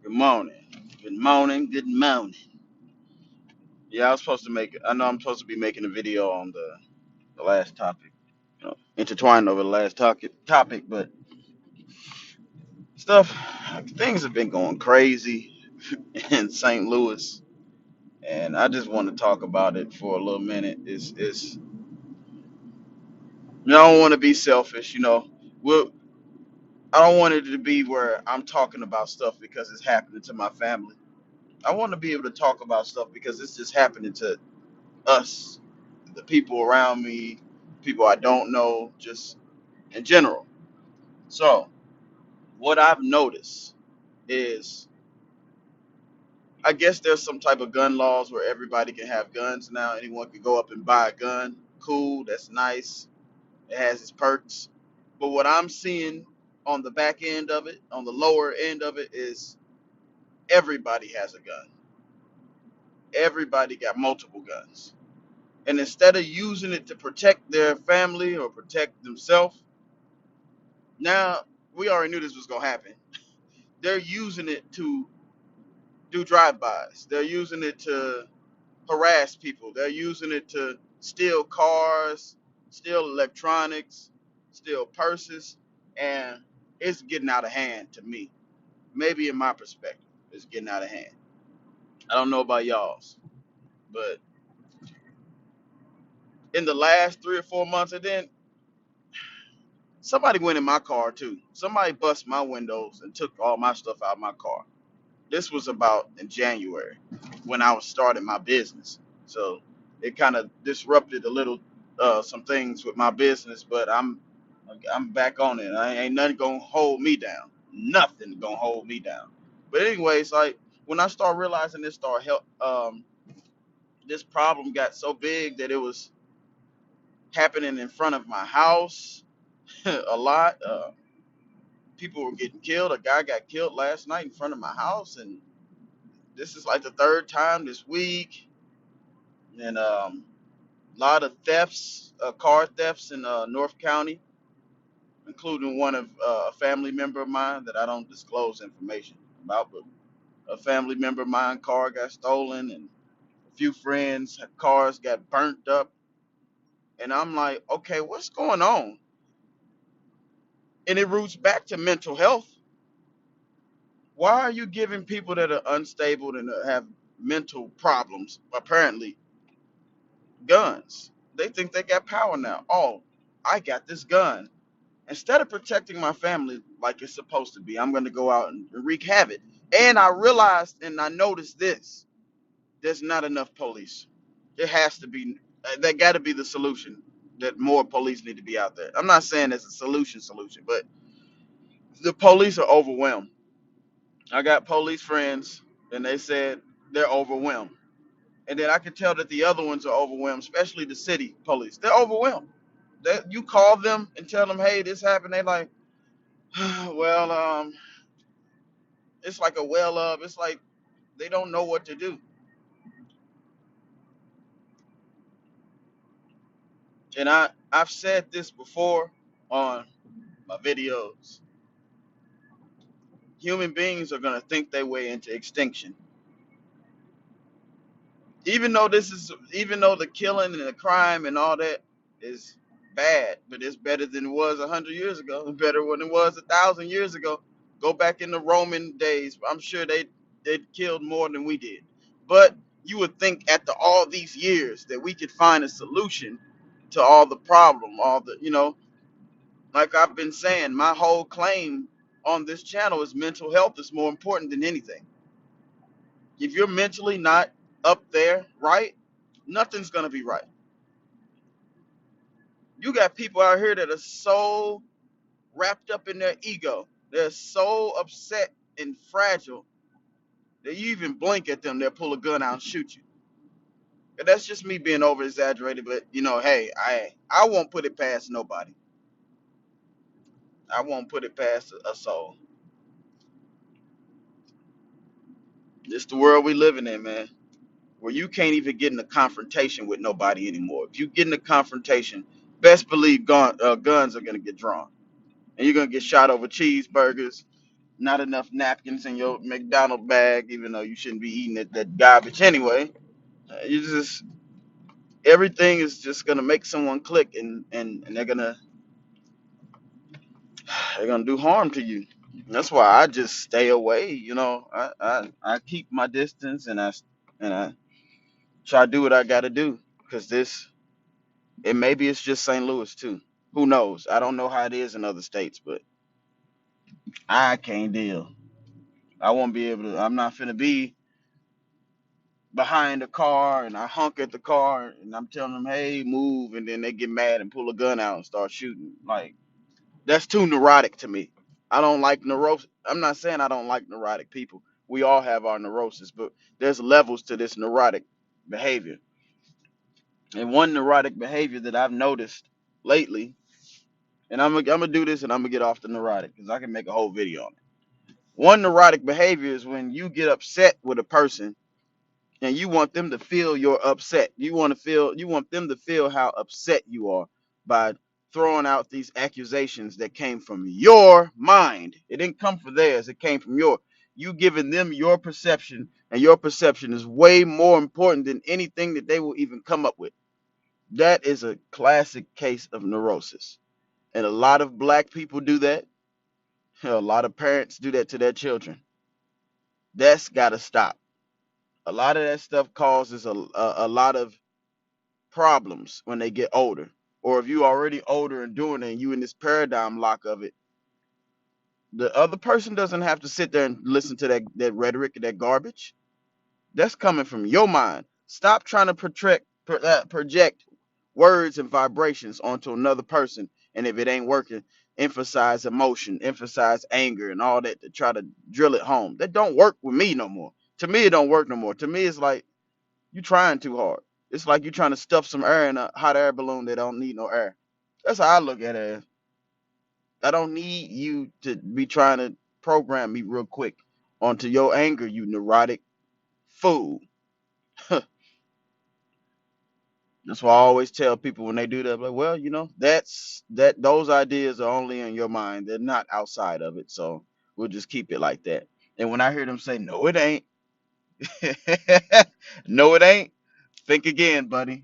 Good morning. Good morning. Good morning. Yeah, I was supposed to make. I know I'm supposed to be making a video on the last topic. Intertwined over the last topic, but stuff, things have been going crazy in St. Louis, and I just want to talk about it for a little minute. It's I don't want to be selfish. Well, I don't want it to be where I'm talking about stuff because it's happening to my family. I want to be able to talk about stuff because it's just happening to us, the people around me, people I don't know, just in general. So, what I've noticed is I guess there's some type of gun laws where everybody can have guns now. Anyone can go up and buy a gun. Cool, that's nice. It has its perks. But what I'm seeing on the back end of it, on the lower end of it, is everybody has a gun. Everybody got multiple guns. And instead of using it to protect their family or protect themselves, now we already knew this was gonna happen. They're using it to do drive-bys. They're using it to harass people. They're using it to steal cars, steal electronics, steal purses, and it's getting out of hand to me. Maybe in my perspective, it's getting out of hand. I don't know about y'all's, but in the last 3 or 4 months, and then somebody went in my car too. Somebody bust my windows and took all my stuff out of my car. This was about in January when I was starting my business. So it kind of disrupted a little some things with my business, but I'm back on it. I ain't nothing gonna hold me down. Nothing gonna hold me down. But anyways, like when I start realizing this problem got so big that it was happening in front of my house a lot. People were getting killed. A guy got killed last night in front of my house, and this is like the third time this week. And a lot of thefts, car thefts in North County, including one of a family member of mine that I don't disclose information about, but a family member of mine car got stolen, and a few friends cars got burnt up. And I'm like, okay, what's going on? And it roots back to mental health. Why are you giving people that are unstable and have mental problems, apparently, guns? They think they got power now. Oh, I got this gun. Instead of protecting my family like it's supposed to be, I'm going to go out and wreak havoc. And I realized and I noticed this: there's not enough police. It has to be. That got to be the solution. That more police need to be out there. I'm not saying it's a solution, but the police are overwhelmed. I got police friends, and they said they're overwhelmed. And then I can tell that the other ones are overwhelmed, especially the city police. They're overwhelmed. That you call them and tell them, hey, this happened. They like, well, it's like a well of. It's like they don't know what to do. And I've said this before on my videos. Human beings are gonna think their way into extinction. Even though the killing and the crime and all that is bad, but it's better than it was 100 years ago. It's better than it was 1,000 years ago. Go back in the Roman days. I'm sure they killed more than we did. But you would think after all these years that we could find a solution to all the problem, all the like I've been saying, my whole claim on this channel is mental health is more important than anything. If you're mentally not up there, right, nothing's gonna be right. You got people out here that are so wrapped up in their ego. They're so upset and fragile that you even blink at them, they'll pull a gun out and shoot you. And that's just me being over exaggerated, but hey, I won't put it past nobody. I won't put it past a soul. It's the world we living in, man, where you can't even get in a confrontation with nobody anymore. If you get in a confrontation, best believe guns are gonna get drawn, and you're gonna get shot over cheeseburgers. not enough napkins in your McDonald bag, even though you shouldn't be eating that garbage anyway. You just everything is just gonna make someone click, and they're gonna do harm to you. That's why I just stay away. I keep my distance, and I try to do what I got to do, because this and maybe it's just St. Louis too. Who knows? I don't know how it is in other states, but I can't deal. I won't be able to. I'm not finna be behind the car and I honk at the car and I'm telling them, hey, move, and then they get mad and pull a gun out and start shooting. Like, that's too neurotic to me. I don't like neurosis. I'm not saying I don't like neurotic people. We all have our neurosis, but there's levels to this neurotic behavior. And one neurotic behavior that I've noticed lately, and I'm gonna do this and I'm gonna get off the neurotic because I can make a whole video on it. One neurotic behavior is when you get upset with a person and you want them to feel your upset. You want them to feel how upset you are by throwing out these accusations that came from your mind. It didn't come from theirs, it came from your. You giving them your perception, and your perception is way more important than anything that they will even come up with. That is a classic case of neurosis. And a lot of black people do that. A lot of parents do that to their children. That's got to stop. A lot of that stuff causes a lot of problems when they get older. Or if you already older and doing it and you in this paradigm lock of it, the other person doesn't have to sit there and listen to that rhetoric and that garbage. That's coming from your mind. Stop trying to project words and vibrations onto another person. And if it ain't working, emphasize emotion, emphasize anger and all that to try to drill it home. That don't work with me no more. To me, it don't work no more. To me, it's like you trying too hard. It's like you trying to stuff some air in a hot air balloon that don't need no air. That's how I look at it. I don't need you to be trying to program me real quick onto your anger, you neurotic fool. That's why I always tell people when they do that, like, well, those ideas are only in your mind. They're not outside of it. So we'll just keep it like that. And when I hear them say, no, it ain't, no, it ain't, think again, buddy.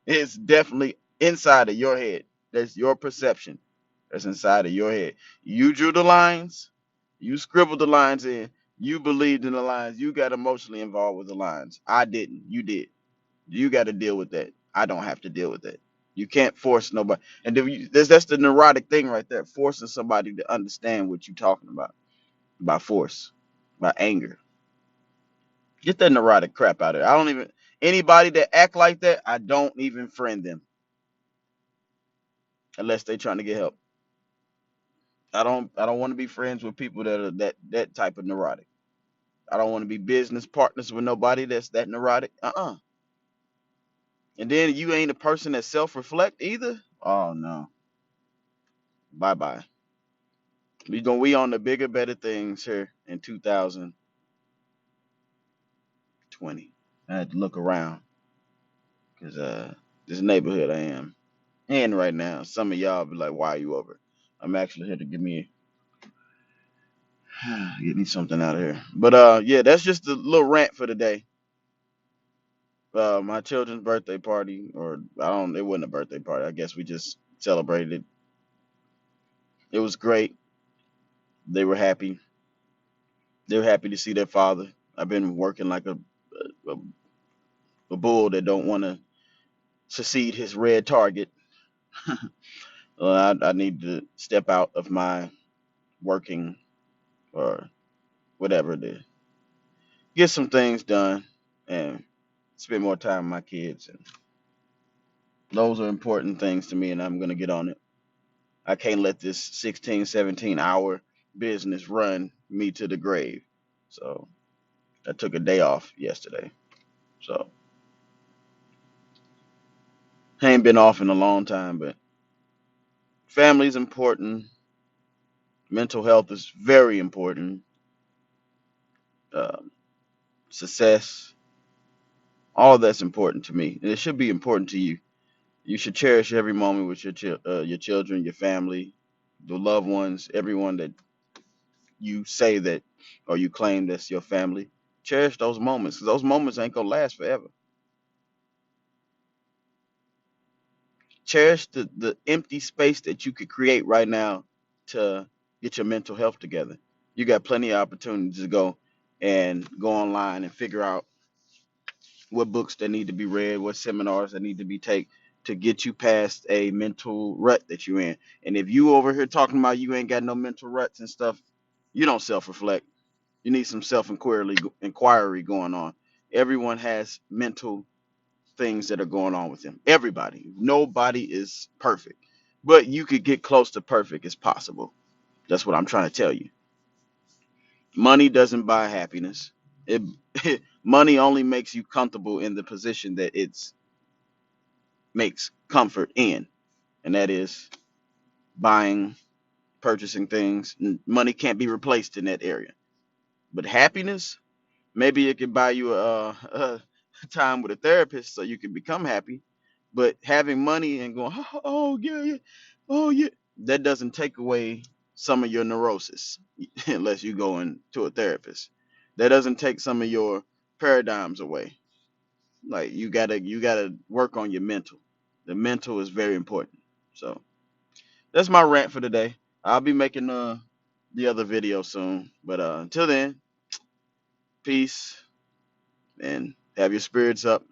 It's definitely inside of your head. That's your perception. That's inside of your head. You drew the lines, you scribbled the lines in, you believed in the lines, you got emotionally involved with the lines. I didn't. You did. You got to deal with that. I don't have to deal with that. You can't force nobody. And if that's the neurotic thing right there, forcing somebody to understand what you're talking about by force, by anger. Get that neurotic crap out of it. I don't even anybody that act like that, I don't even friend them unless they're trying to get help. I don't want to be friends with people that are that type of neurotic. I don't want to be business partners with nobody that's that neurotic. And then you ain't a person that self-reflect either. Oh no. Bye bye. We on the bigger, better things here in 2020. I had to look around because this neighborhood I am in right now. Some of y'all be like, "Why are you over?" I'm actually here to get me something out of here. But yeah, that's just a little rant for the day. My children's birthday party, or I don't. It wasn't a birthday party. I guess we just celebrated it. It was great. They were happy. They were happy to see their father. I've been working like a, a bull that don't want to succeed his red target. I need to step out of my working or whatever to get some things done and spend more time with my kids. And those are important things to me, and I'm going to get on it. I can't let this 16, 17 hour business run me to the grave. So I took a day off yesterday. So I ain't been off in a long time, but family's important. Mental health is very important. Um, Success, all that's important to me, and it should be important to you. You should cherish every moment with your children, your family, the loved ones, everyone that you say that or you claim that's your family. Cherish those moments, 'cause those moments ain't gonna last forever. Cherish the empty space that you could create right now to get your mental health together. You got plenty of opportunities to go and go online and figure out what books that need to be read, what seminars that need to be taken to get you past a mental rut that you're in. And if you over here talking about you ain't got no mental ruts and stuff, you don't self-reflect. You need some self inquiry going on. Everyone has mental things that are going on with them. Everybody. Nobody is perfect. But you could get close to perfect as possible. That's what I'm trying to tell you. Money doesn't buy happiness. It money only makes you comfortable in the position that it's makes comfort in, and that is buying, purchasing things. Money can't be replaced in that area. But happiness, maybe it could buy you a time with a therapist so you can become happy. But having money and going, oh, oh yeah, yeah, oh yeah, that doesn't take away some of your neurosis unless you go into a therapist. That doesn't take some of your paradigms away. Like you gotta work on your mental. The mental is very important. So that's my rant for today. I'll be making the other video soon. But until then, peace and have your spirits up.